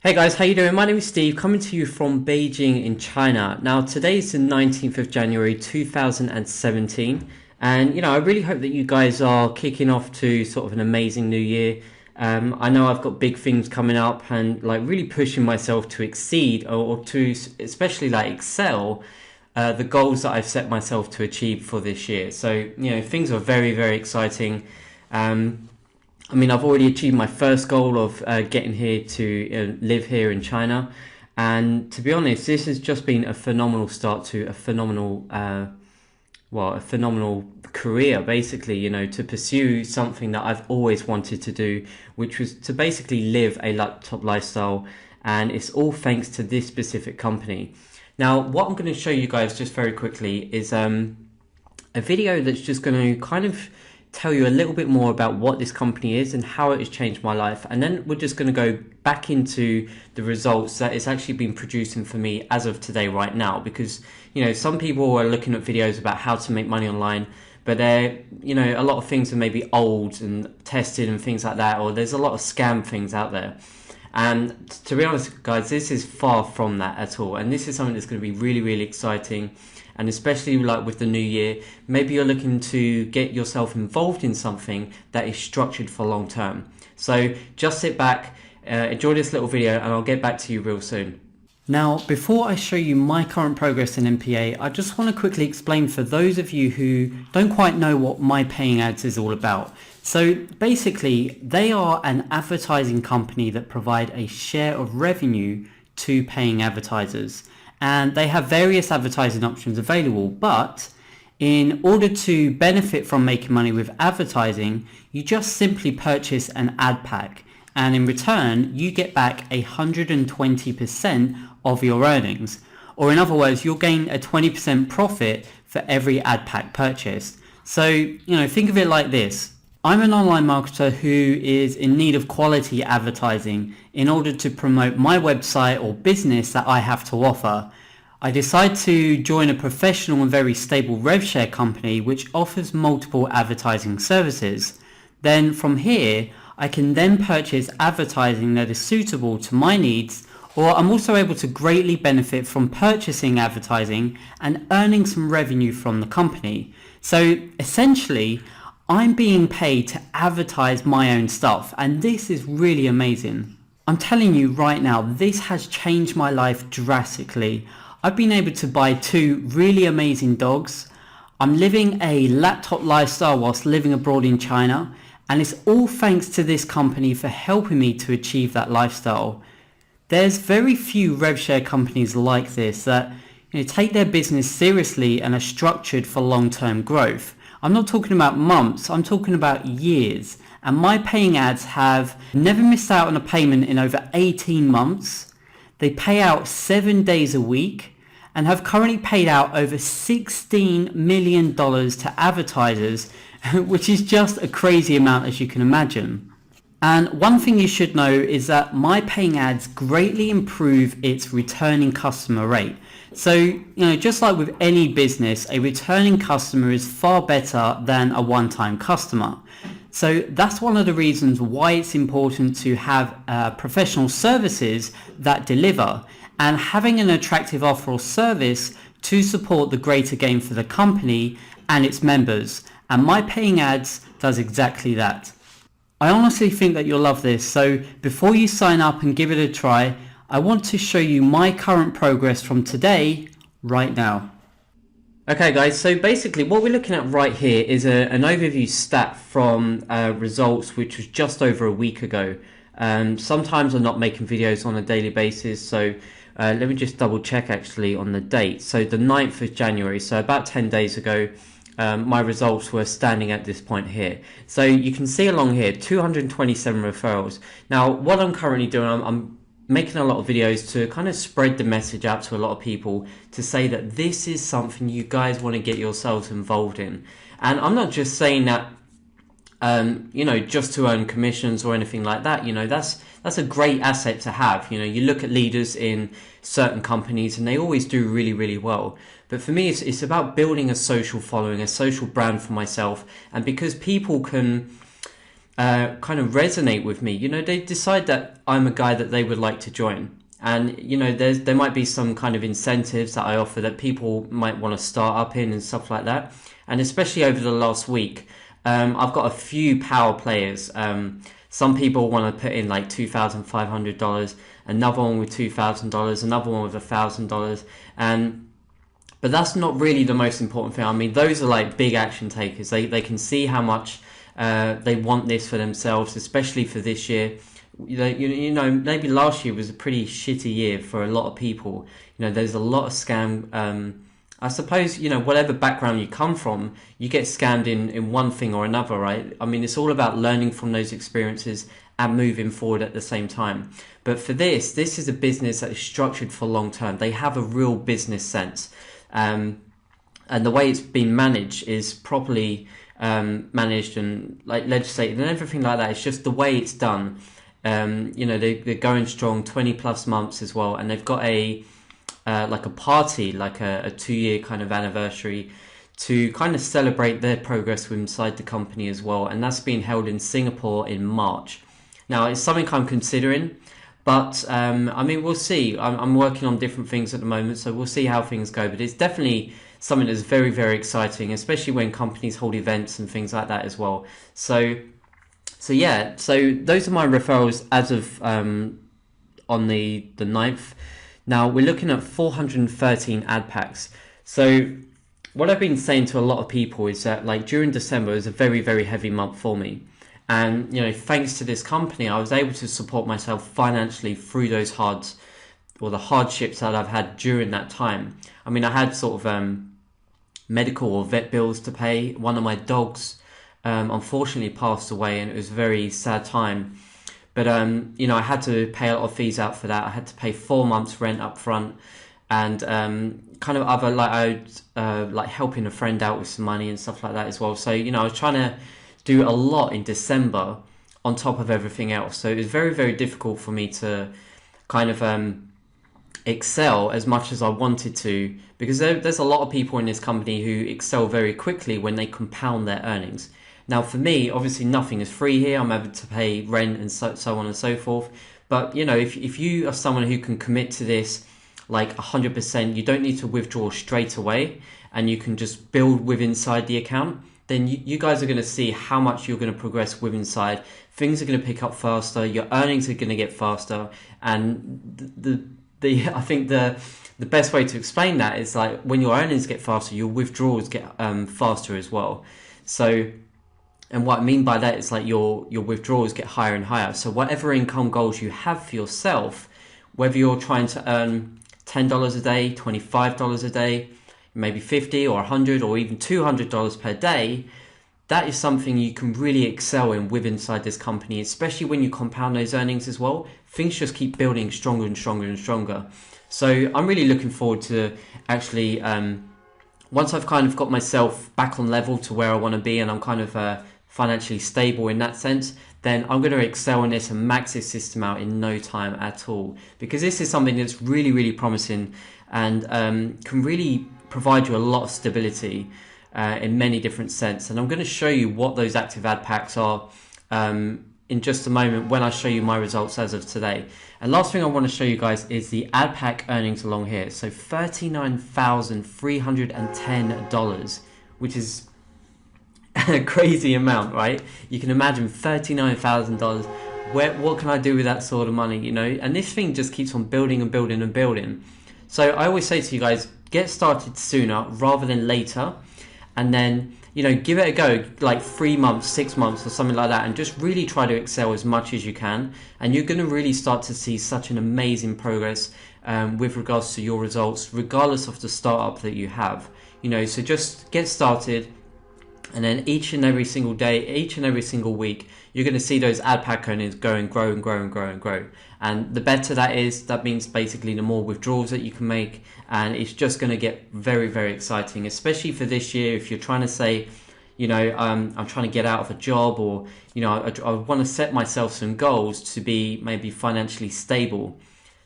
Hey guys, how you doing? My name is Steve, coming to you from Beijing in China. Now, today is the 19th of January 2017, and I really hope that you guys are kicking off to sort of an amazing new year. I know I've got big things coming up and like really pushing myself to exceed or to especially like excel the goals that I've set myself to achieve for this year. So, things are very, very exciting. I've already achieved my first goal of getting here to live here in China. And to be honest, this has just been a phenomenal start to a phenomenal career, basically, to pursue something that I've always wanted to do, which was to basically live a laptop lifestyle. And it's all thanks to this specific company. Now, what I'm going to show you guys just very quickly is a video that's just going to kind of tell you a little bit more about what this company is and how it has changed my life, and then we're just going to go back into the results that it's actually been producing for me as of today right now, because some people are looking at videos about how to make money online, but they're a lot of things are maybe old and tested and things like that, or there's a lot of scam things out there. And to be honest, guys, this is far from that at all, and this is something that's going to be really, really exciting. And especially like with the new year, maybe you're looking to get yourself involved in something that is structured for long term. So just sit back, enjoy this little video, and I'll get back to you real soon. Now, before I show you my current progress in MPA, I just want to quickly explain for those of you who don't quite know what My Paying Ads is all about. So basically, they are an advertising company that provide a share of revenue to paying advertisers. And they have various advertising options available, but in order to benefit from making money with advertising, you just simply purchase an ad pack, and in return you get back 120% of your earnings, or in other words, you'll gain a 20% profit for every ad pack purchased. So think of it like this. I'm an online marketer who is in need of quality advertising in order to promote my website or business that I have to offer. I decide to join a professional and very stable rev share company which offers multiple advertising services. Then from here, I can then purchase advertising that is suitable to my needs, or I'm also able to greatly benefit from purchasing advertising and earning some revenue from the company. So essentially, I'm being paid to advertise my own stuff, and this is really amazing. I'm telling you right now, this has changed my life drastically. I've been able to buy 2 really amazing dogs. I'm living a laptop lifestyle whilst living abroad in China, and it's all thanks to this company for helping me to achieve that lifestyle. There's very few rev share companies like this that take their business seriously and are structured for long-term growth. I'm not talking about months, I'm talking about years. And My Paying Ads have never missed out on a payment in over 18 months. They pay out 7 days a week and have currently paid out over $16 million to advertisers, which is just a crazy amount, as you can imagine. And one thing you should know is that My Paying Ads greatly improve its returning customer rate. So, just like with any business, a returning customer is far better than a one-time customer. So that's one of the reasons why it's important to have professional services that deliver, and having an attractive offer or service to support the greater gain for the company and its members. And My Paying Ads does exactly that. I honestly think that you'll love this, so before you sign up and give it a try, I want to show you my current progress from today, right now. Okay guys, so basically what we're looking at right here is an overview stat from results which was just over a week ago. Sometimes I'm not making videos on a daily basis, so let me just double check actually on the date. So the 9th of January, so about 10 days ago, my results were standing at this point here. So you can see along here, 227 referrals. Now what I'm currently doing, I'm making a lot of videos to kind of spread the message out to a lot of people to say that this is something you guys want to get yourselves involved in. And I'm not just saying that just to earn commissions or anything like that. That's a great asset to have. You look at leaders in certain companies and they always do really, really well. But for me, it's about building a social following, a social brand for myself. And because people can kind of resonate with me. They decide that I'm a guy that they would like to join. And, there might be some kind of incentives that I offer that people might want to start up in and stuff like that. And especially over the last week, I've got a few power players. Some people want to put in like $2,500, another one with $2,000, another one with $1,000. But that's not really the most important thing. I mean, those are like big action takers. They can see how much they want this for themselves, especially for this year. Maybe last year was a pretty shitty year for a lot of people. There's a lot of scam. I suppose, whatever background you come from, you get scammed in one thing or another, right? I mean, it's all about learning from those experiences and moving forward at the same time. But for this is a business that is structured for long term. They have a real business sense. And the way it's been managed is properly managed and like legislated and everything like that. It's just the way it's done. They're going strong 20 plus months as well, and they've got a party, like a 2-year kind of anniversary to kind of celebrate their progress inside the company as well, and that's being held in Singapore in March. Now, it's something I'm considering, but I mean, we'll see. I'm working on different things at the moment, so we'll see how things go, but it's definitely something that's very, very exciting, especially when companies hold events and things like that as well. So those are my referrals as of on the 9th. Now, we're looking at 413 ad packs. So what I've been saying to a lot of people is that like during December is a very, very heavy month for me. And, thanks to this company, I was able to support myself financially through those the hardships that I've had during that time. I mean, I had sort of medical or vet bills to pay. One of my dogs unfortunately passed away, and it was a very sad time. But, I had to pay a lot of fees out for that. I had to pay 4 months rent up front, and kind of other, like helping a friend out with some money and stuff like that as well. So, I was trying to do a lot in December on top of everything else. So it was very, very difficult for me to kind of excel as much as I wanted to, because there's a lot of people in this company who excel very quickly when they compound their earnings. Now, for me, obviously nothing is free here. I'm able to pay rent and so on and so forth. But, if you are someone who can commit to this like 100%, you don't need to withdraw straight away, and you can just build with inside the account, then you guys are going to see how much you're going to progress with inside. Things are going to pick up faster. Your earnings are going to get faster. And I think the best way to explain that is like when your earnings get faster, your withdrawals get faster as well. So, and what I mean by that is like your withdrawals get higher and higher. So whatever income goals you have for yourself, whether you're trying to earn $10 a day, $25 a day, maybe $50 or $100 or even $200 per day, that is something you can really excel in with inside this company, especially when you compound those earnings as well. Things just keep building stronger and stronger and stronger. So I'm really looking forward to actually, once I've kind of got myself back on level to where I want to be, and I'm kind of financially stable in that sense, then I'm going to excel in this and max this system out in no time at all. Because this is something that's really, really promising and can really provide you a lot of stability in many different sense. And I'm going to show you what those active ad packs are in just a moment when I show you my results as of today. And last thing I want to show you guys is the ad pack earnings along here. So $39,310, which is a crazy amount, right? You can imagine $39,000. What can I do with that sort of money, And this thing just keeps on building and building and building. So I always say to you guys, get started sooner rather than later, and then give it a go, like 3 months, 6 months or something like that, and just really try to excel as much as you can, and you're going to really start to see such an amazing progress with regards to your results, regardless of the startup that you have. So just get started, and then each and every single day, each and every single week, you're going to see those ad pack earnings grow and grow and grow and grow and grow. And the better that is, that means basically the more withdrawals that you can make. And it's just going to get very, very exciting, especially for this year. If you're trying to say, I'm trying to get out of a job, or, I want to set myself some goals to be maybe financially stable.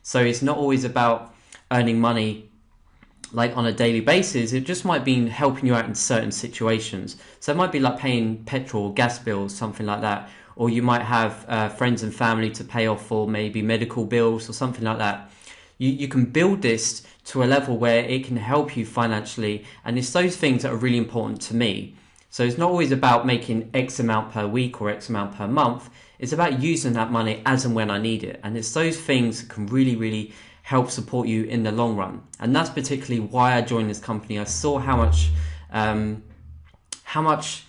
So it's not always about earning money like on a daily basis. It just might be helping you out in certain situations. So it might be like paying petrol, gas bills, something like that, or you might have friends and family to pay off for maybe medical bills or something like that. You can build this to a level where it can help you financially, and it's those things that are really important to me. So it's not always about making X amount per week or X amount per month. It's about using that money as and when I need it. And it's those things that can really, really help support you in the long run. And that's particularly why I joined this company. I saw how much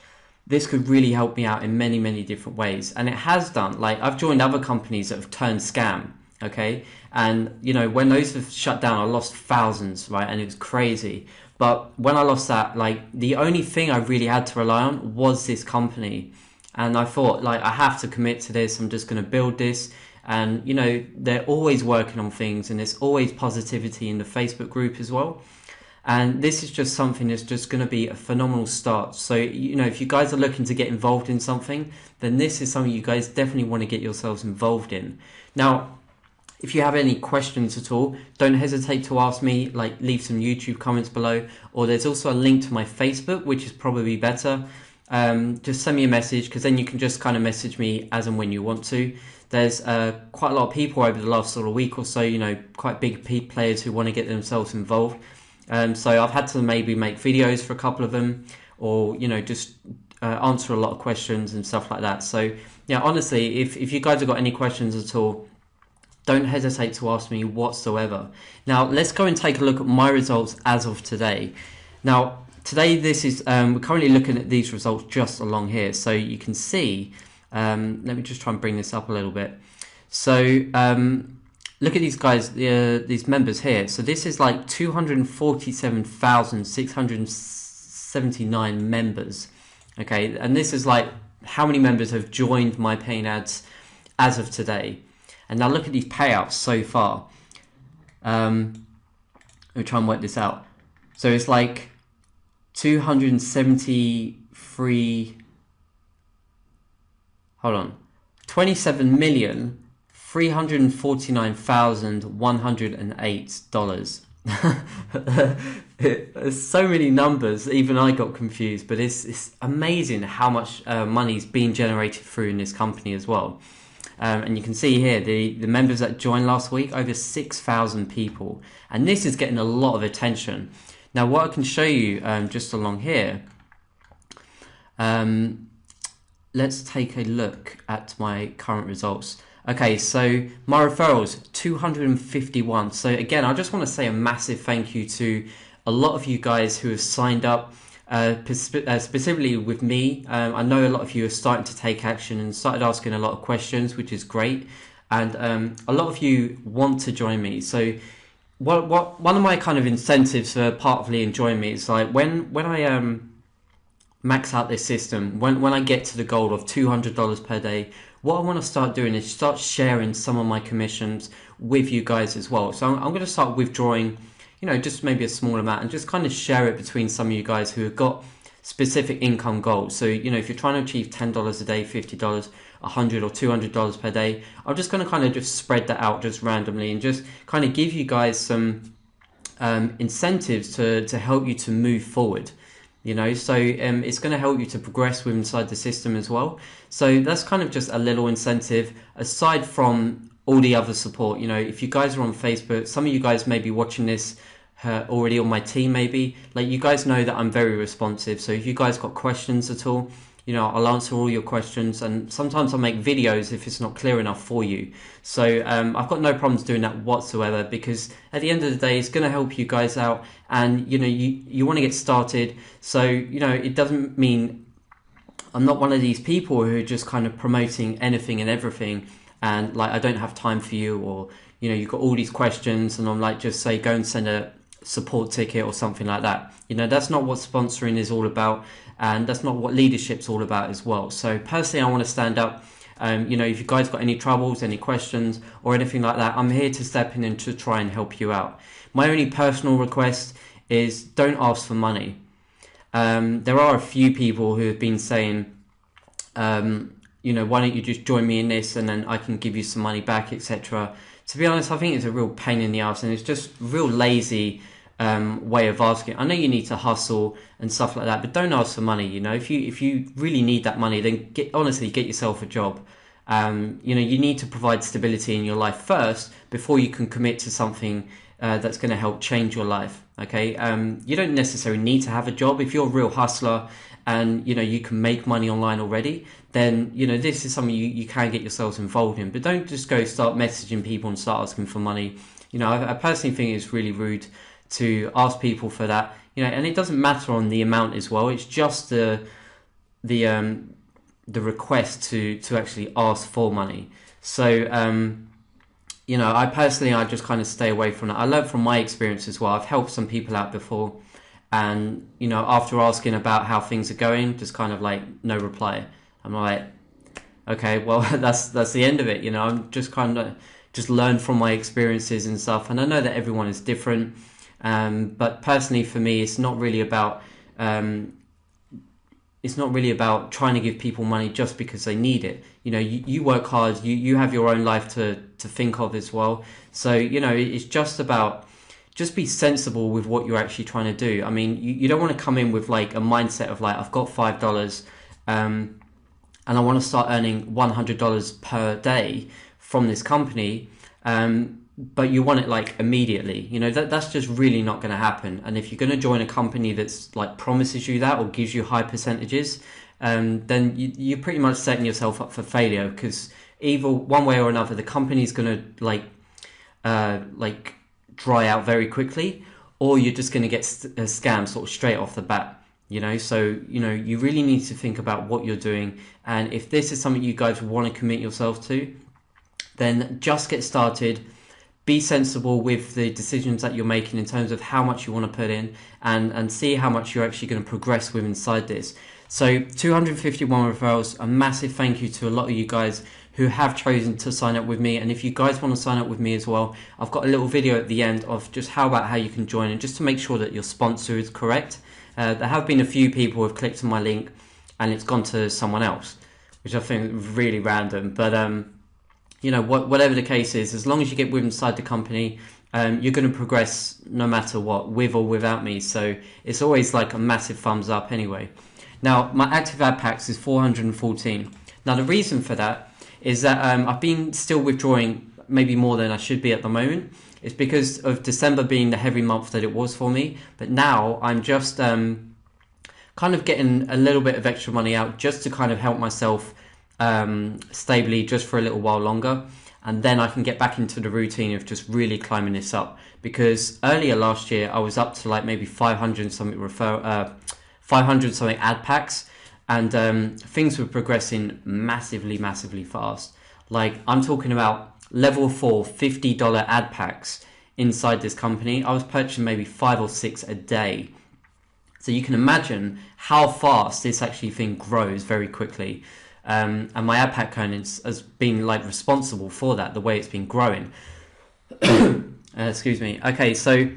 this could really help me out in many, many different ways. And it has done. Like, I've joined other companies that have turned scam. Okay. And, you know, when those have shut down, I lost thousands, right? And it was crazy. But when I lost that, like, the only thing I really had to rely on was this company. And I thought, like, I have to commit to this. I'm just going to build this. And, you know, they're always working on things, and there's always positivity in the Facebook group as well. And this is just something that's just going to be a phenomenal start. So, you know, if you guys are looking to get involved in something, then this is something you guys definitely want to get yourselves involved in. Now, if you have any questions at all, don't hesitate to ask me, like, leave some YouTube comments below, or there's also a link to my Facebook, which is probably better. Just send me a message, because then you can just kind of message me as and when you want to. There's quite a lot of people over the last sort of week or so, you know, quite big players who want to get themselves involved. So I've had to maybe make videos for a couple of them, or, you know, just answer a lot of questions and stuff like that. So, yeah, honestly, if you guys have got any questions at all, don't hesitate to ask me whatsoever. Now, let's go and take a look at my results as of today. Now, today, this is we're currently looking at these results just along here. So you can see, let me just try and bring this up a little bit. So look at these guys, these members here. So this is like 247,679 members. Okay, and this is like how many members have joined my paying ads as of today. And now look at these payouts so far. Let me try and work this out. So it's like 273, hold on, 27,349,108. There's so many numbers, even I got confused, but it's amazing how much money is being generated through in this company as well. And you can see here, the members that joined last week, over 6,000 people. And this is getting a lot of attention. Now, what I can show you just along here, let's take a look at my current results. Okay, so my referrals, 251. So again, I just want to say a massive thank you to a lot of you guys who have signed up. Specifically with me, I know a lot of you are starting to take action and started asking a lot of questions, which is great, and a lot of you want to join me. So one of my kind of incentives for partly enjoying me is like when I max out this system, when I get to the goal of $200 per day, what I want to start doing is start sharing some of my commissions with you guys as well. So I'm going to start withdrawing, you know, just maybe a small amount, and just kind of share it between some of you guys who have got specific income goals. So, you know, if you're trying to achieve $10 a day, $50, $100 or $200 per day, I'm just going to kind of just spread that out just randomly and just kind of give you guys some incentives to help you to move forward. You know, so it's going to help you to progress with inside the system as well. So that's kind of just a little incentive aside from all the other support. You know, if you guys are on Facebook, some of you guys may be watching this already on my team, maybe, like, you guys know that I'm very responsive. So if you guys got questions at all, you know, I'll answer all your questions, and sometimes I'll make videos if it's not clear enough for you. So I've got no problems doing that whatsoever, because at the end of the day, it's going to help you guys out, and, you know, you want to get started. So, you know, it doesn't mean I'm not one of these people who are just kind of promoting anything and everything, and like, I don't have time for you, or, you know, you've got all these questions and I'm like, just say, go and send a support ticket or something like that. You know, that's not what sponsoring is all about, and that's not what leadership's all about as well. So personally, I want to stand up. You know, if you guys got any troubles, any questions or anything like that, I'm here to step in and to try and help you out. My only personal request is don't ask for money. There are a few people who have been saying, you know, why don't you just join me in this and then I can give you some money back, etc. To be honest, I think it's a real pain in the ass, and it's just real lazy way of asking. I know you need to hustle and stuff like that, but don't ask for money. You know, if you really need that money, then honestly get yourself a job. You know, you need to provide stability in your life first before you can commit to something that's going to help change your life. Okay, you don't necessarily need to have a job. If you're a real hustler and you know you can make money online already, then you know this is something you can get yourselves involved in. But don't just go start messaging people and start asking for money. You know, I personally think it's really rude to ask people for that. You know, and it doesn't matter on the amount as well. It's just the request to actually ask for money. So you know, I just kind of stay away from that. I learned from my experience as well. I've helped some people out before, and you know, after asking about how things are going, just kind of like no reply. I'm like, okay, well that's the end of it. You know, I'm just kind of just learn from my experiences and stuff. And I know that everyone is different, but personally for me, it's not really about trying to give people money just because they need it. You know, you work hard, you have your own life to think of as well. So, you know, it's just about, just be sensible with what you're actually trying to do. I mean, you don't want to come in with like a mindset of like, I've got $5 and I want to start earning $100 per day from this company. But you want it like immediately. You know, that's just really not going to happen. And if you're going to join a company that's like promises you that or gives you high percentages, then you're pretty much setting yourself up for failure, because either one way or another, the company's going to like dry out very quickly, or you're just going to get scammed sort of straight off the bat. You know, so you know, you really need to think about what you're doing, and if this is something you guys want to commit yourself to, then just get started. Be sensible with the decisions that you're making in terms of how much you want to put in, and see how much you're actually going to progress with inside this. So 251 referrals, a massive thank you to a lot of you guys who have chosen to sign up with me. And if you guys want to sign up with me as well, I've got a little video at the end of just how you can join, and just to make sure that your sponsor is correct. There have been a few people who have clicked on my link and it's gone to someone else, which I think is really random. But you know, whatever the case is, as long as you get with inside the company, you're going to progress no matter what, with or without me. So it's always like a massive thumbs up anyway. Now, my active ad packs is 414. Now, the reason for that is that I've been still withdrawing maybe more than I should be at the moment. It's because of December being the heavy month that it was for me. But now I'm just kind of getting a little bit of extra money out just to kind of help myself stably just for a little while longer, and then I can get back into the routine of just really climbing this up. Because earlier last year I was up to like maybe 500 something ad packs, and things were progressing massively fast. Like, I'm talking about level 4 $50 ad packs inside this company. I was purchasing maybe 5 or 6 a day. So you can imagine how fast this actually thing grows very quickly. And my ad pack count has been like responsible for that, the way it's been growing. Excuse me. Okay, so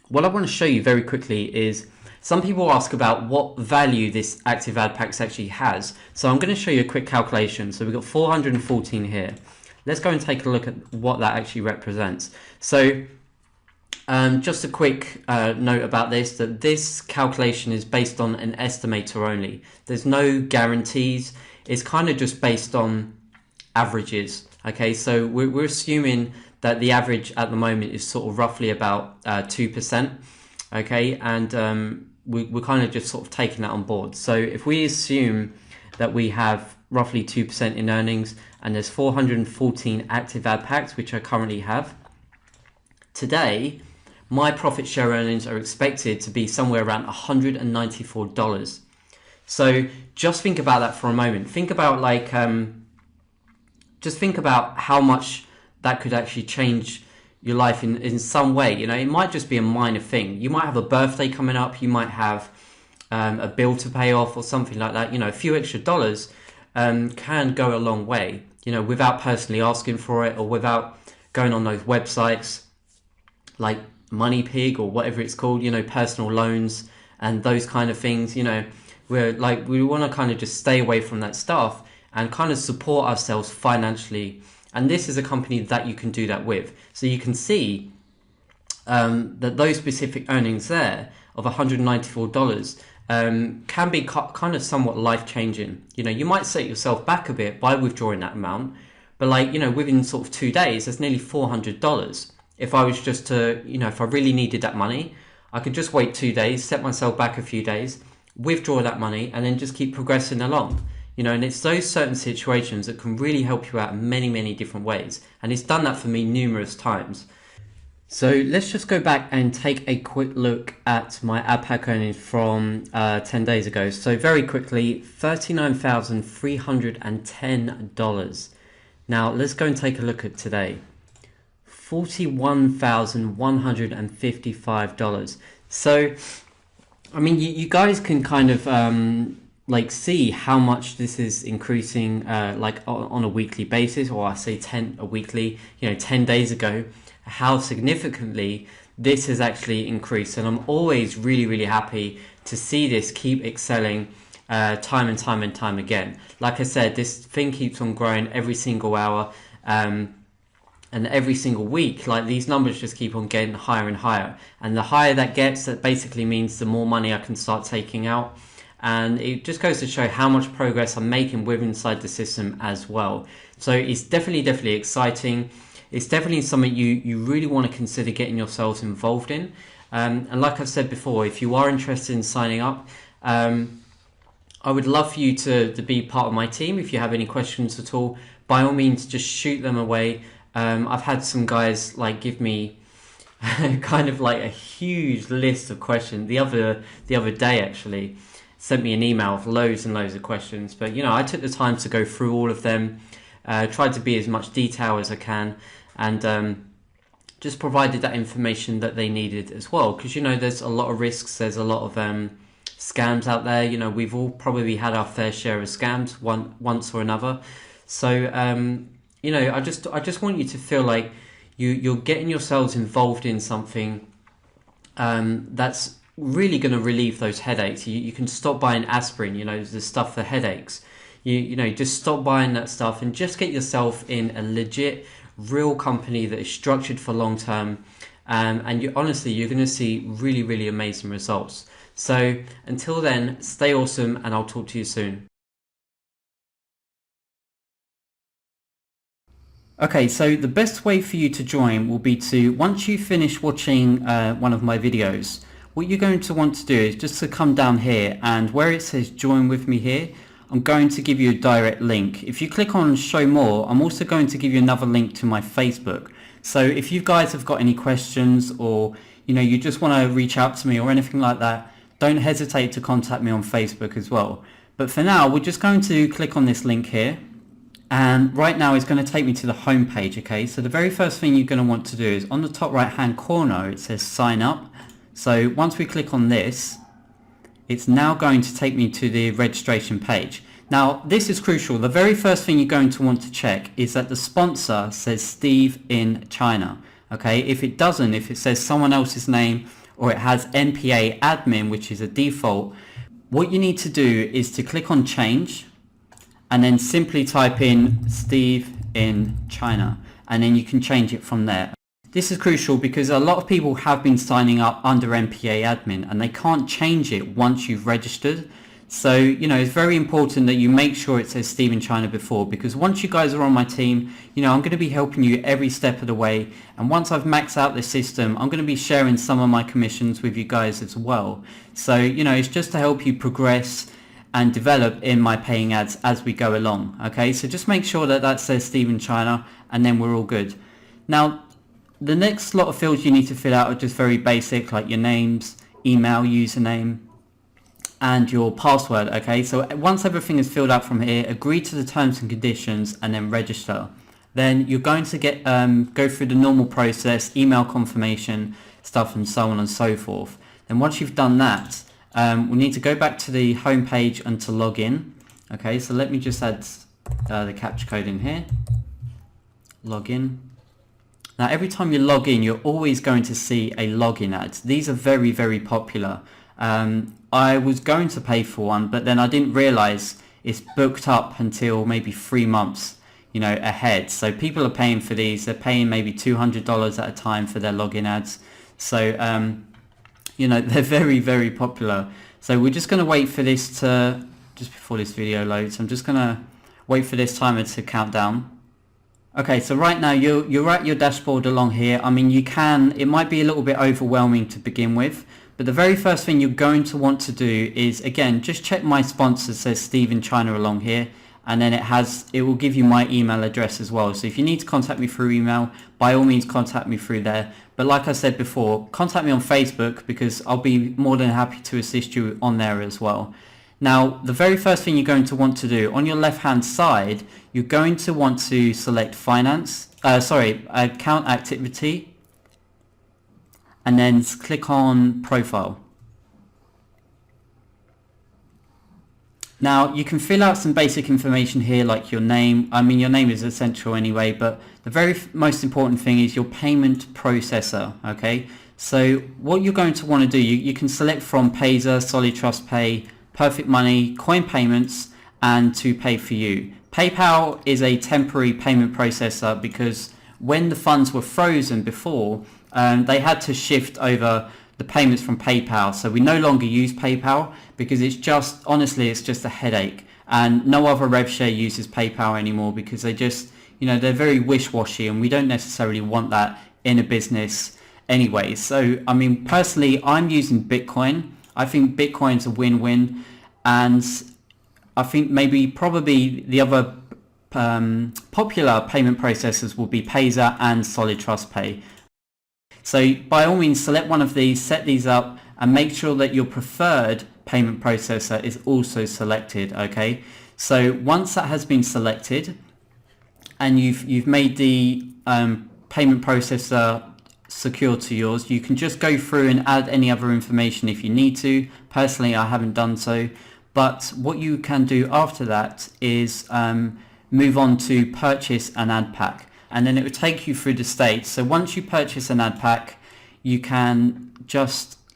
what I want to show you very quickly is, some people ask about what value this active ad packs actually has. So I'm going to show you a quick calculation. So we've got 414 here. Let's go and take a look at what that actually represents. So just a quick note about this, that this calculation is based on an estimator only. There's no guarantees. It's kind of just based on averages. Okay, so we're assuming that the average at the moment is sort of roughly about 2%. Okay, and we're kind of just sort of taking that on board. So if we assume that we have roughly 2% in earnings, and there's 414 active ad packs, which I currently have, today my profit share earnings are expected to be somewhere around $194. So just think about that for a moment. Think about like, just think about how much that could actually change your life in some way. You know, it might just be a minor thing. You might have a birthday coming up. You might have a bill to pay off or something like that. You know, a few extra dollars can go a long way, you know, without personally asking for it, or without going on those websites like MoneyPig or whatever it's called, you know, personal loans and those kind of things. You know, we want to kind of just stay away from that stuff and kind of support ourselves financially. And this is a company that you can do that with. So you can see that those specific earnings there of $194 can be kind of somewhat life changing. You might set yourself back a bit by withdrawing that amount, but within sort of 2 days, that's nearly $400. If I was just to, if I really needed that money, I could just wait 2 days, set myself back a few days, withdraw that money, and then just keep progressing along. And it's those certain situations that can really help you out in many, many different ways. And it's done that for me numerous times. So let's just go back and take a quick look at my ad pack earnings from 10 days ago. So very quickly, $39,310. Now let's go and take a look at today. $41,155. So, I mean, you guys can kind of see how much this is increasing on a weekly basis, or I say 10 a weekly, 10 days ago, how significantly this has actually increased. And I'm always really, really happy to see this keep excelling time and time and time again. Like I said, this thing keeps on growing every single hour and every single week. Like, these numbers just keep on getting higher and higher, and the higher that gets, that basically means the more money I can start taking out. And it just goes to show how much progress I'm making with inside the system as well. So it's definitely exciting. It's definitely something you really want to consider getting yourselves involved in. And like I've said before, if you are interested in signing up, I would love for you to be part of my team. If you have any questions at all, by all means, just shoot them away. I've had some guys give me kind of a huge list of questions. The other day, actually, sent me an email with loads and loads of questions. But I took the time to go through all of them, tried to be as much detail as I can, and just provided that information that they needed as well. Because there's a lot of risks. There's a lot of scams out there. We've all probably had our fair share of scams once or another. So I just want you to feel like you're getting yourselves involved in something that's really going to relieve those headaches. You can stop buying aspirin, the stuff for headaches. Just stop buying that stuff and just get yourself in a legit, real company that is structured for long term. And you're going to see really, really amazing results. So until then, stay awesome, and I'll talk to you soon. Okay, so the best way for you to join will be once you finish watching one of my videos, what you're going to want to do is just to come down here, and where it says join with me here, I'm going to give you a direct link. If you click on show more, I'm also going to give you another link to my Facebook. So if you guys have got any questions, or you just want to reach out to me or anything like that, don't hesitate to contact me on Facebook as well. But for now, we're just going to click on this link here. And right now it's going to take me to the home page. Okay, so the very first thing you're going to want to do is on the top right hand corner, it says sign up. So once we click on this, it's now going to take me to the registration page. Now this is crucial. The very first thing you're going to want to check is that the sponsor says Steve in China. Okay, if it doesn't, if it says someone else's name, or it has NPA admin, which is a default, what you need to do is to click on change, and then simply type in Steve in China, and then you can change it from there. This is crucial because a lot of people have been signing up under NPA admin and they can't change it once you've registered. So, it's very important that you make sure it says Steve in China before, because once you guys are on my team, I'm going to be helping you every step of the way. And once I've maxed out the system, I'm going to be sharing some of my commissions with you guys as well. So, it's just to help you progress and develop in my paying ads as we go along. Okay, so just make sure that says Steve in China, and then we're all good. Now, the next lot of fields you need to fill out are just very basic, like your names, email, username, and your password. Okay, so once everything is filled out from here, agree to the terms and conditions, and then register. Then you're going to get go through the normal process, email confirmation stuff, and so on and so forth. Then once you've done that, we need to go back to the home page and to log in. Okay, so let me just add the captcha code in here. Log in. Now every time you log in, you're always going to see a login ad. These are very, very popular. I was going to pay for one, but then I didn't realize it's booked up until maybe 3 months ahead. So people are paying for these. They're paying maybe $200 at a time for their login ads. So, you know, they're very, very popular. So we're just going to wait for this to, just before this video loads, I'm just going to wait for this timer to count down. Okay, so right now you're at your dashboard along here. I mean, it might be a little bit overwhelming to begin with, but the very first thing you're going to want to do is, again, just check my sponsor, says Steve in China along here, and then it will give you my email address as well. So if you need to contact me through email, by all means contact me through there. But like I said before, contact me on Facebook because I'll be more than happy to assist you on there as well. Now, the very first thing you're going to want to do, on your left-hand side, you're going to want to select account activity, and then click on profile. Now, you can fill out some basic information here, like your name. I mean, your name is essential anyway, but the very most important thing is your payment processor, okay? So what you're going to want to do, you can select from Payzer, Solid Trust Pay, Perfect Money, Coin Payments, and To Pay For You. PayPal is a temporary payment processor because when the funds were frozen before, they had to shift over the payments from PayPal. So we no longer use PayPal because honestly, it's just a headache. And no other rev share uses PayPal anymore because they're very wish-washy, and we don't necessarily want that in a business anyway. So, I mean, personally, I'm using Bitcoin. I think Bitcoin's a win-win, and I think probably the other popular payment processors will be Payzer and Solid Trust Pay. So by all means, select one of these, set these up, and make sure that your preferred payment processor is also selected, okay? So once that has been selected and you've made the payment processor secure to yours, you can just go through and add any other information if you need to. Personally, I haven't done so, but what you can do after that is move on to purchase an ad pack, and then it will take you through the stage. So once you purchase an ad pack, you can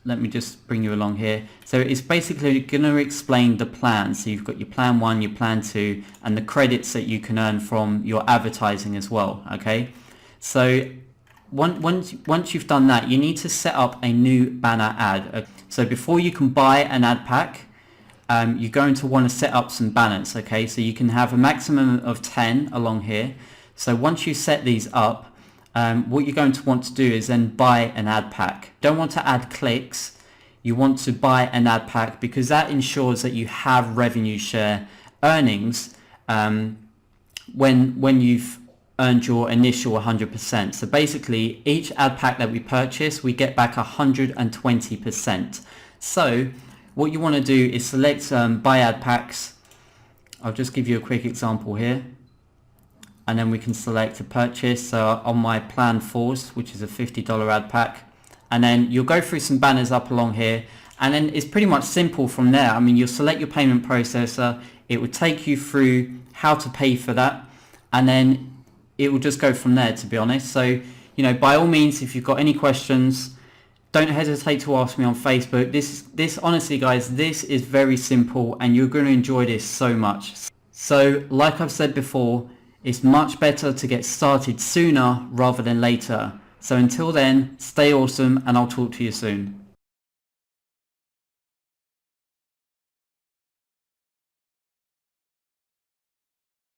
let me just bring you along here. So it's basically going to explain the plan. So you've got your plan 1, your plan 2, and the credits that you can earn from your advertising as well, okay? So once you've done that, you need to set up a new banner ad. So before you can buy an ad pack, you're going to want to set up some banners, okay? So you can have a maximum of 10 along here. So once you set these up, what you're going to want to do is then buy an ad pack. Don't want to add clicks. You want to buy an ad pack because that ensures that you have revenue share earnings when you've earned your initial 100%. So basically, each ad pack that we purchase, we get back 120%. So what you want to do is select buy ad packs. I'll just give you a quick example here. And then we can select a purchase. So on my plan Force, which is a $50 ad pack. And then you'll go through some banners up along here. And then it's pretty much simple from there. I mean, you'll select your payment processor. It will take you through how to pay for that. And then it will just go from there, to be honest. So, by all means, if you've got any questions, don't hesitate to ask me on Facebook. This honestly, guys, this is very simple and you're going to enjoy this so much. So, like I've said before, it's much better to get started sooner rather than later. So until then, stay awesome and I'll talk to you soon.